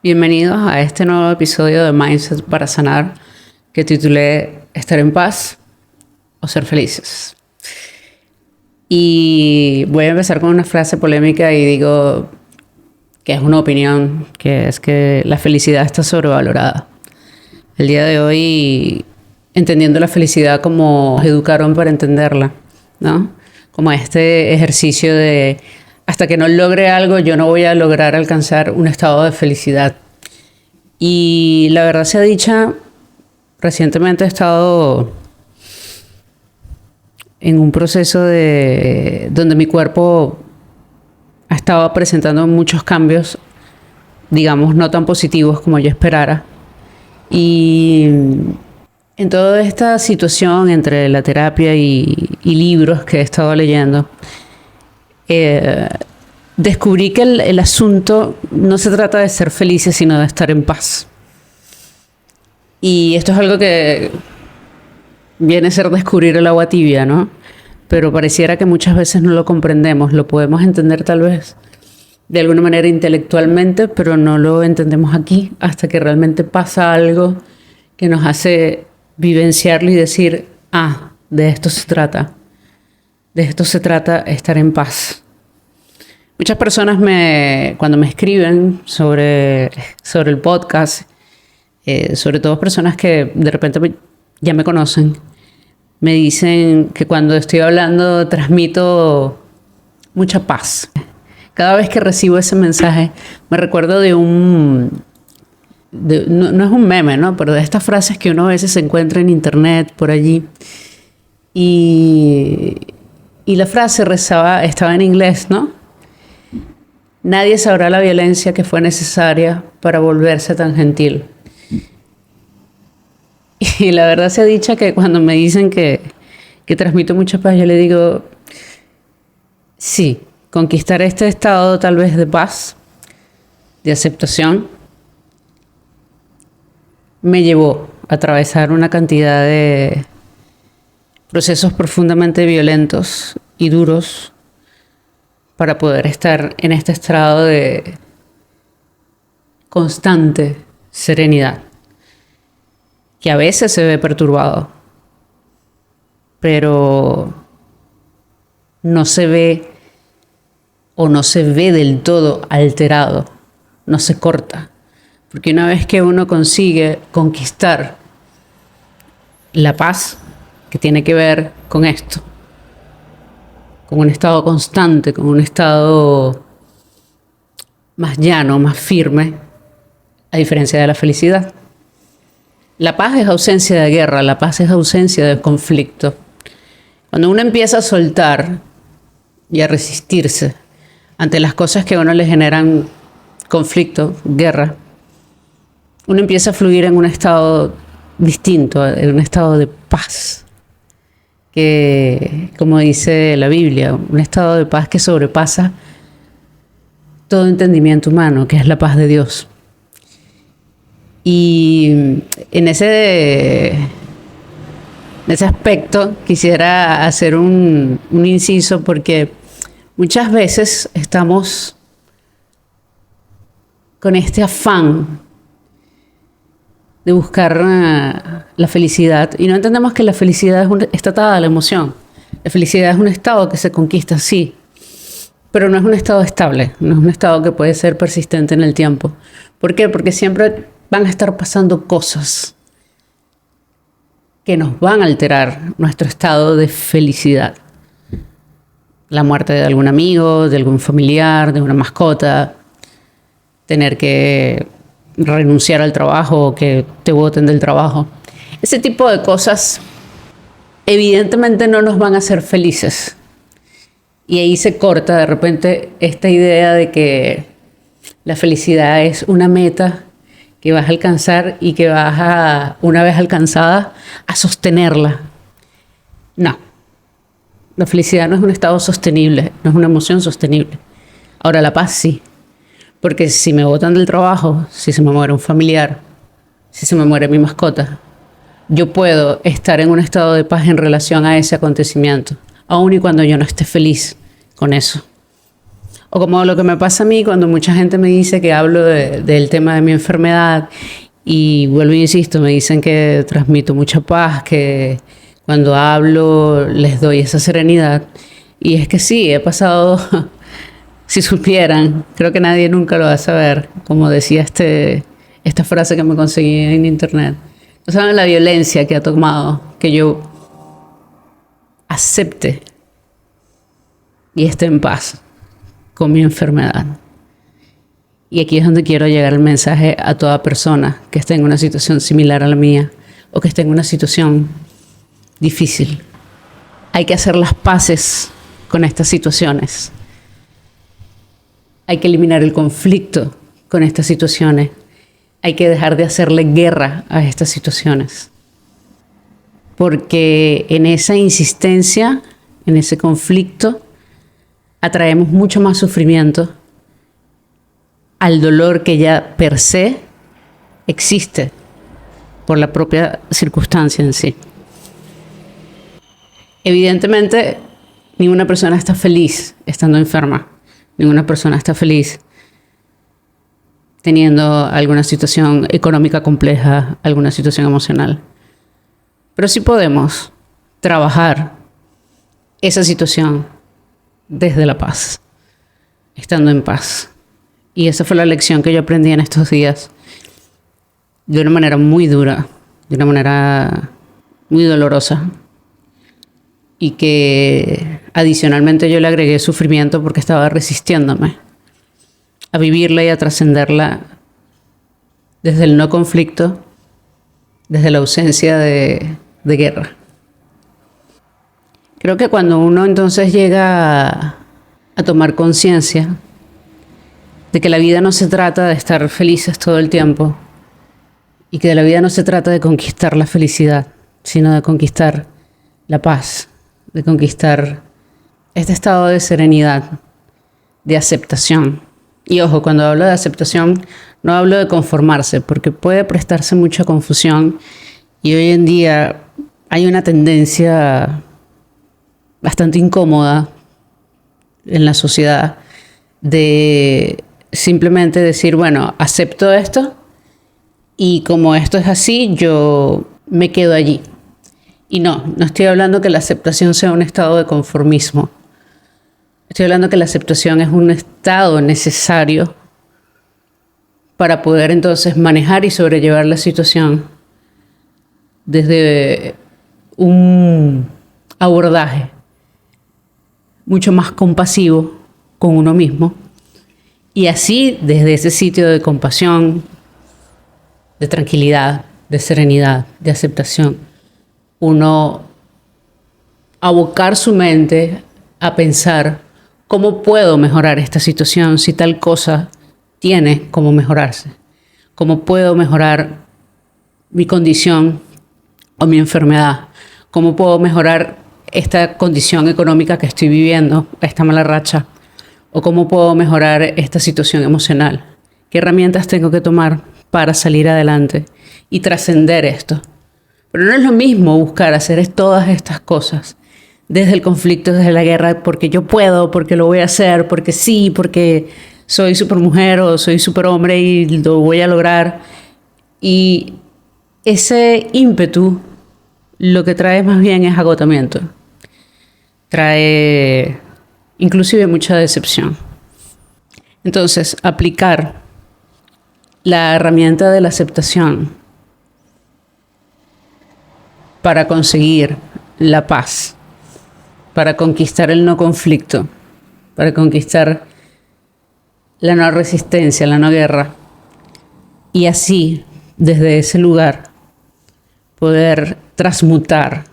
Bienvenidos a este nuevo episodio de Mindset para Sanar que titulé Estar en paz o ser felices. Y voy a empezar con una frase polémica y digo que es una opinión, que es que la felicidad está sobrevalorada. El día de hoy, entendiendo la felicidad como nos educaron para entenderla, ¿no? Como este ejercicio de hasta que no logre algo, yo no voy a lograr alcanzar un estado de felicidad. Y la verdad sea dicha, recientemente he estado en un proceso donde mi cuerpo ha estado presentando muchos cambios, digamos, no tan positivos como yo esperara. Y en toda esta situación entre la terapia y libros que he estado leyendo, descubrí que el asunto no se trata de ser felices, sino de estar en paz. Y esto es algo que viene a ser descubrir el agua tibia, ¿no? Pero pareciera que muchas veces no lo comprendemos. Lo podemos entender tal vez de alguna manera intelectualmente, pero no lo entendemos aquí hasta que realmente pasa algo que nos hace vivenciarlo y decir, de esto se trata. De esto se trata estar en paz. Muchas personas cuando me escriben sobre el podcast, sobre todo personas que de repente ya me conocen, me dicen que cuando estoy hablando transmito mucha paz. Cada vez que recibo ese mensaje me recuerdo no es un meme, ¿no? Pero de estas frases que uno a veces se encuentra en internet por allí. Y la frase estaba en inglés, ¿no? Nadie sabrá la violencia que fue necesaria para volverse tan gentil. Y la verdad sea dicha que cuando me dicen que transmito mucha paz, yo le digo, sí, conquistar este estado tal vez de paz, de aceptación, me llevó a atravesar una cantidad de procesos profundamente violentos y duros para poder estar en este estado de constante serenidad, que a veces se ve perturbado, pero no se ve del todo alterado, no se corta, porque una vez que uno consigue conquistar la paz, que tiene que ver con esto, con un estado constante, con un estado más llano, más firme, a diferencia de la felicidad. La paz es ausencia de guerra, la paz es ausencia de conflicto. Cuando uno empieza a soltar y a resistirse ante las cosas que a uno le generan conflicto, guerra, uno empieza a fluir en un estado distinto, en un estado de paz, que, como dice la Biblia, un estado de paz que sobrepasa todo entendimiento humano, que es la paz de Dios. Y en ese aspecto quisiera hacer un inciso, porque muchas veces estamos con este afán de buscar la felicidad y no entendemos que la felicidad está atada a la emoción. La felicidad es un estado que se conquista, sí, pero no es un estado estable, no es un estado que puede ser persistente en el tiempo. ¿Por qué? Porque siempre van a estar pasando cosas que nos van a alterar nuestro estado de felicidad. La muerte de algún amigo, de algún familiar, de una mascota, tener que renunciar al trabajo o que te boten del trabajo. Ese tipo de cosas evidentemente no nos van a hacer felices. Y ahí se corta de repente esta idea de que la felicidad es una meta que vas a alcanzar y que una vez alcanzada, a sostenerla. No. La felicidad no es un estado sostenible, no es una emoción sostenible. Ahora, la paz sí. Porque si me botan del trabajo, si se me muere un familiar, si se me muere mi mascota, yo puedo estar en un estado de paz en relación a ese acontecimiento, aun y cuando yo no esté feliz con eso. O como lo que me pasa a mí cuando mucha gente me dice que hablo del tema de mi enfermedad y vuelvo y insisto, me dicen que transmito mucha paz, que cuando hablo les doy esa serenidad. Y es que sí, he pasado, si supieran, creo que nadie nunca lo va a saber, como decía esta frase que me conseguí en internet. No saben la violencia que ha tomado que yo acepte y esté en paz con mi enfermedad. Y aquí es donde quiero llegar el mensaje a toda persona que esté en una situación similar a la mía o que esté en una situación difícil. Hay que hacer las paces con estas situaciones. Hay que eliminar el conflicto con estas situaciones. Hay que dejar de hacerle guerra a estas situaciones. Porque en esa insistencia, en ese conflicto, atraemos mucho más sufrimiento al dolor que ya per se existe por la propia circunstancia en sí. Evidentemente, ninguna persona está feliz estando enferma. Ninguna persona está feliz teniendo alguna situación económica compleja, alguna situación emocional. Pero sí podemos trabajar esa situación desde la paz, estando en paz. Y esa fue la lección que yo aprendí en estos días, de una manera muy dura, de una manera muy dolorosa, y que adicionalmente yo le agregué sufrimiento porque estaba resistiéndome a vivirla y a trascenderla desde el no conflicto, desde la ausencia de guerra. Creo que cuando uno entonces llega a tomar conciencia de que la vida no se trata de estar felices todo el tiempo y que de la vida no se trata de conquistar la felicidad, sino de conquistar la paz, de conquistar este estado de serenidad, de aceptación. Y ojo, cuando hablo de aceptación, no hablo de conformarse, porque puede prestarse mucha confusión y hoy en día hay una tendencia bastante incómoda en la sociedad de simplemente decir, bueno, acepto esto y como esto es así, yo me quedo allí. Y no estoy hablando que la aceptación sea un estado de conformismo. Estoy hablando que la aceptación es un estado necesario para poder entonces manejar y sobrellevar la situación desde un abordaje mucho más compasivo con uno mismo. Y así, desde ese sitio de compasión, de tranquilidad, de serenidad, de aceptación, uno abocar su mente a pensar cómo puedo mejorar esta situación si tal cosa tiene cómo mejorarse. Cómo puedo mejorar mi condición o mi enfermedad. Cómo puedo mejorar esta condición económica que estoy viviendo, esta mala racha. O cómo puedo mejorar esta situación emocional. ¿Qué herramientas tengo que tomar para salir adelante y trascender esto? Pero no es lo mismo buscar hacer todas estas cosas desde el conflicto, desde la guerra, porque yo puedo, porque lo voy a hacer, porque sí, porque soy supermujer o soy superhombre y lo voy a lograr. Y ese ímpetu lo que trae más bien es agotamiento. Trae inclusive mucha decepción. Entonces, aplicar la herramienta de la aceptación para conseguir la paz, para conquistar el no conflicto, para conquistar la no resistencia, la no guerra. Y así, desde ese lugar, poder transmutar,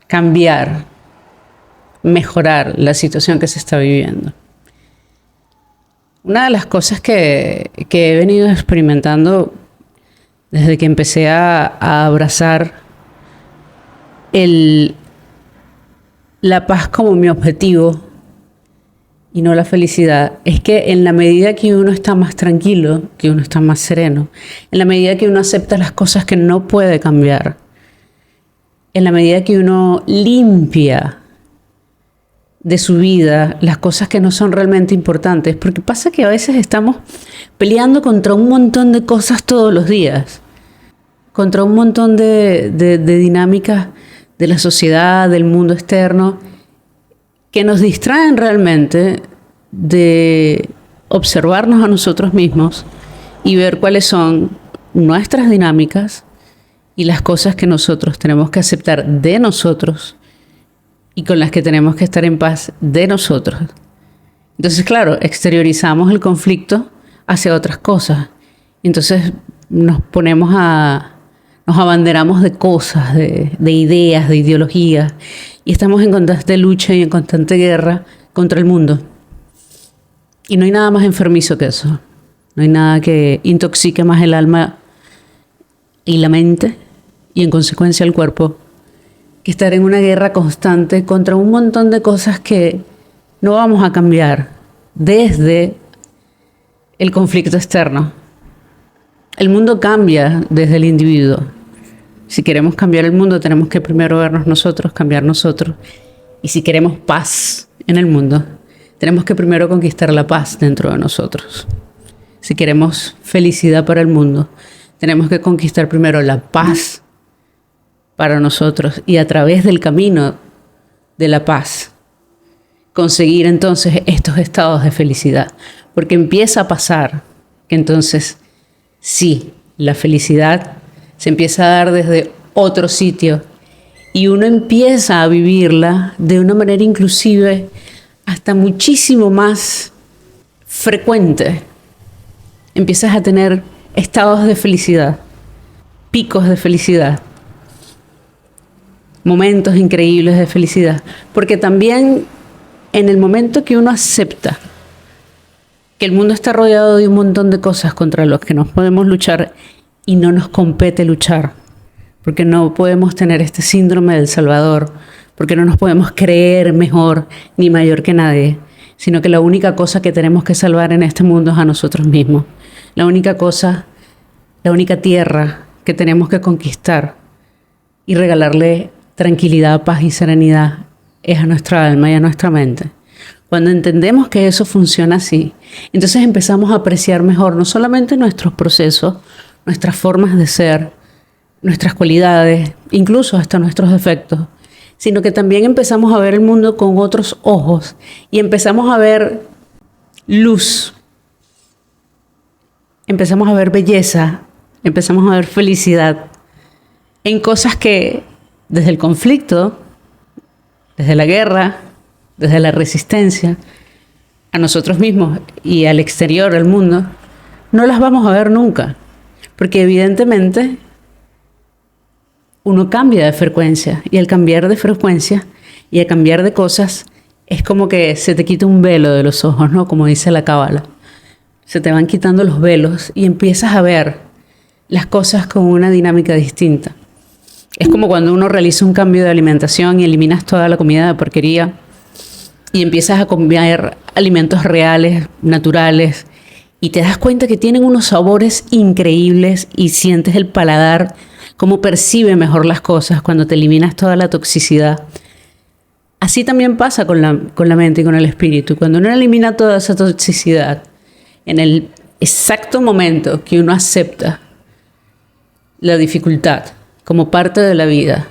cambiar, mejorar la situación que se está viviendo. Una de las cosas que he venido experimentando desde que empecé a abrazar la paz como mi objetivo y no la felicidad, es que en la medida que uno está más tranquilo, que uno está más sereno, en la medida que uno acepta las cosas que no puede cambiar, en la medida que uno limpia de su vida, las cosas que no son realmente importantes, porque pasa que a veces estamos peleando contra un montón de cosas todos los días, contra un montón de dinámicas de la sociedad, del mundo externo, que nos distraen realmente de observarnos a nosotros mismos y ver cuáles son nuestras dinámicas y las cosas que nosotros tenemos que aceptar de nosotros y con las que tenemos que estar en paz de nosotros. Entonces, claro, exteriorizamos el conflicto hacia otras cosas. Entonces nos abanderamos de cosas, de ideas, de ideologías, y estamos en constante lucha y en constante guerra contra el mundo. Y no hay nada más enfermizo que eso. No hay nada que intoxique más el alma y la mente, y en consecuencia el cuerpo, que estar en una guerra constante contra un montón de cosas que no vamos a cambiar desde el conflicto externo. El mundo cambia desde el individuo. Si queremos cambiar el mundo, tenemos que primero vernos nosotros, cambiar nosotros. Y si queremos paz en el mundo, tenemos que primero conquistar la paz dentro de nosotros. Si queremos felicidad para el mundo, tenemos que conquistar primero la paz para nosotros y a través del camino de la paz conseguir entonces estos estados de felicidad. Porque empieza a pasar que entonces sí, la felicidad se empieza a dar desde otro sitio y uno empieza a vivirla de una manera inclusive hasta muchísimo más frecuente. Empiezas a tener estados de felicidad, picos de felicidad, momentos increíbles de felicidad, porque también en el momento que uno acepta que el mundo está rodeado de un montón de cosas contra las que nos podemos luchar y no nos compete luchar, porque no podemos tener este síndrome del Salvador, porque no nos podemos creer mejor ni mayor que nadie, sino que la única cosa que tenemos que salvar en este mundo es a nosotros mismos. La única tierra que tenemos que conquistar y regalarle tranquilidad, paz y serenidad es a nuestra alma y a nuestra mente. Cuando entendemos que eso funciona así, entonces empezamos a apreciar mejor no solamente nuestros procesos, nuestras formas de ser, nuestras cualidades, incluso hasta nuestros defectos, sino que también empezamos a ver el mundo con otros ojos y empezamos a ver luz, empezamos a ver belleza, empezamos a ver felicidad en cosas que desde el conflicto, desde la guerra, desde la resistencia a nosotros mismos y al exterior, al mundo, no las vamos a ver nunca, porque evidentemente uno cambia de frecuencia y al cambiar de frecuencia y al cambiar de cosas es como que se te quita un velo de los ojos, ¿no? Como dice la cábala. Se te van quitando los velos y empiezas a ver las cosas con una dinámica distinta. Es como cuando uno realiza un cambio de alimentación y eliminas toda la comida de porquería y empiezas a comer alimentos reales, naturales, y te das cuenta que tienen unos sabores increíbles y sientes el paladar, cómo percibe mejor las cosas cuando te eliminas toda la toxicidad. Así también pasa con la mente y con el espíritu. Cuando uno elimina toda esa toxicidad, en el exacto momento que uno acepta la dificultad como parte de la vida,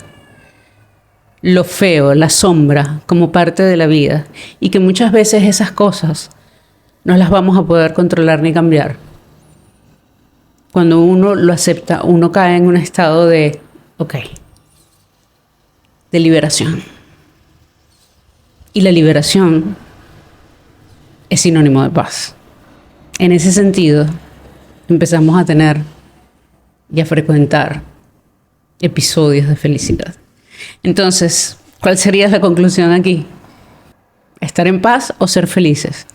lo feo, la sombra como parte de la vida, y que muchas veces esas cosas no las vamos a poder controlar ni cambiar. Cuando uno lo acepta, uno cae en un estado de liberación. Y la liberación es sinónimo de paz. En ese sentido, empezamos a tener y a frecuentar episodios de felicidad. Entonces, ¿cuál sería la conclusión aquí? ¿Estar en paz o ser felices?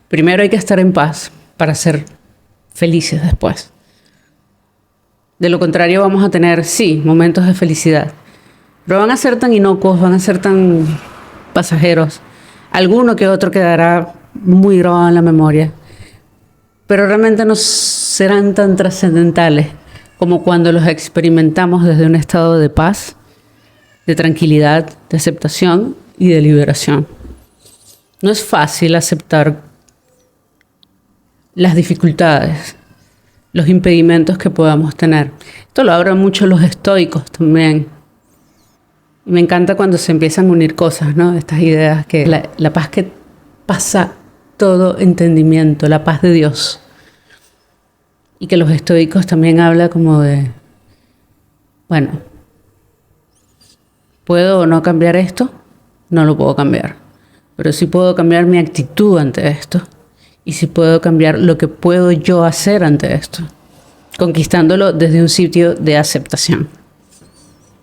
Primero hay que estar en paz para ser felices después. De lo contrario vamos a tener, sí, momentos de felicidad, pero van a ser tan inocuos, van a ser tan pasajeros. Alguno que otro quedará muy grabado en la memoria, pero realmente no serán tan trascendentales como cuando los experimentamos desde un estado de paz, de tranquilidad, de aceptación y de liberación. No es fácil aceptar las dificultades, los impedimentos que podamos tener. Esto lo hablan mucho los estoicos también. Y me encanta cuando se empiezan a unir cosas, ¿no? Estas ideas que la paz que pasa todo entendimiento, la paz de Dios. Y que los estoicos también hablan como de, bueno, ¿puedo o no cambiar esto? No lo puedo cambiar. Pero sí puedo cambiar mi actitud ante esto. Y sí puedo cambiar lo que puedo yo hacer ante esto. Conquistándolo desde un sitio de aceptación.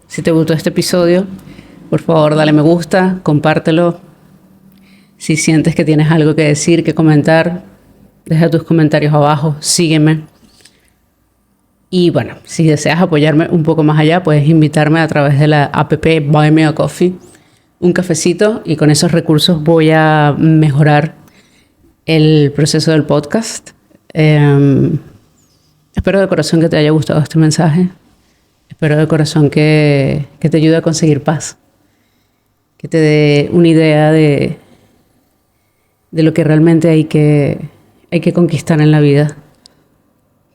Si te gustó este episodio, por favor dale me gusta, compártelo. Si sientes que tienes algo que decir, que comentar, deja tus comentarios abajo, sígueme. Y bueno, si deseas apoyarme un poco más allá, puedes invitarme a través de la app Buy Me a Coffee, un cafecito, y con esos recursos voy a mejorar el proceso del podcast. Espero de corazón que te haya gustado este mensaje. Espero de corazón que te ayude a conseguir paz. Que te dé una idea de lo que realmente hay que conquistar en la vida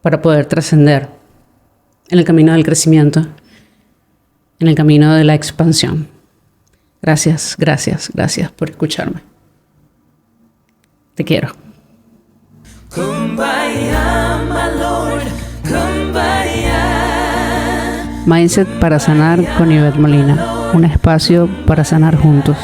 para poder trascender en el camino del crecimiento, en el camino de la expansión. Gracias, gracias, gracias por escucharme. Te quiero. Kumbaya, my Lord, kumbaya. Mindset para sanar con Ivette Molina. Un espacio para sanar juntos.